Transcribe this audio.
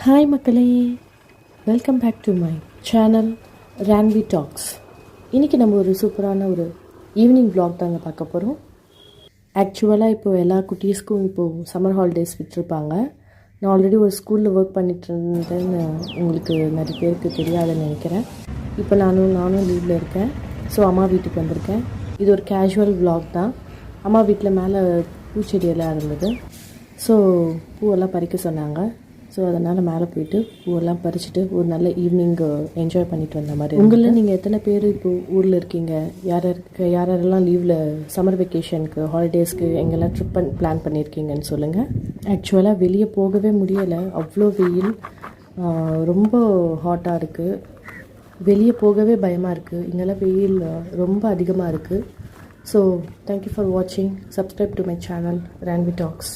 Hi மக்களே, welcome back to my channel Ranvi talks. இன்றைக்கி நம்ம ஒரு சூப்பரான ஒரு ஈவினிங் vlog தாங்க பார்க்க போகிறோம். ஆக்சுவலாக இப்போது எல்லா குட்டீஸ்க்கும் இப்போது சம்மர் ஹாலிடேஸ் விட்டுருப்பாங்க. நான் ஆல்ரெடி ஒரு ஸ்கூலில் ஒர்க் பண்ணிட்டு இருந்தேன்னு உங்களுக்கு நிறைய பேருக்கு தெரியாதுன்னு நினைக்கிறேன். இப்போ நானும் லீவில் இருக்கேன். ஸோ அம்மா வீட்டுக்கு வந்திருக்கேன். இது ஒரு கேஷுவல் vlog தான். அம்மா வீட்டில் மேலே பூச்செடியெல்லாம் இருந்தது. ஸோ பூவெல்லாம் பறிக்க சொன்னாங்க. ஸோ அதனால் மேலே போயிட்டு பூவெல்லாம் பறிச்சுட்டு ஒரு நல்ல ஈவினிங் என்ஜாய் பண்ணிட்டு வந்த மாதிரி. உங்களில் நீங்கள் எத்தனை பேர் இப்போது ஊரில் இருக்கீங்க? யாரெல்லாம் லீவில் சம்மர் வெக்கேஷனுக்கு ஹாலிடேஸ்க்கு எங்கெல்லாம் ட்ரிப் பிளான் பண்ணியிருக்கீங்கன்னு சொல்லுங்கள். ஆக்சுவலாக வெளியே போகவே முடியலை, அவ்வளோ வெயில், ரொம்ப ஹாட்டாக இருக்குது. வெளியே போகவே பயமாக இருக்குது. இங்கெல்லாம் வெயில் ரொம்ப அதிகமாக இருக்குது. ஸோ தேங்க்யூ ஃபார் வாட்சிங். Subscribe to my channel Ranvi tax.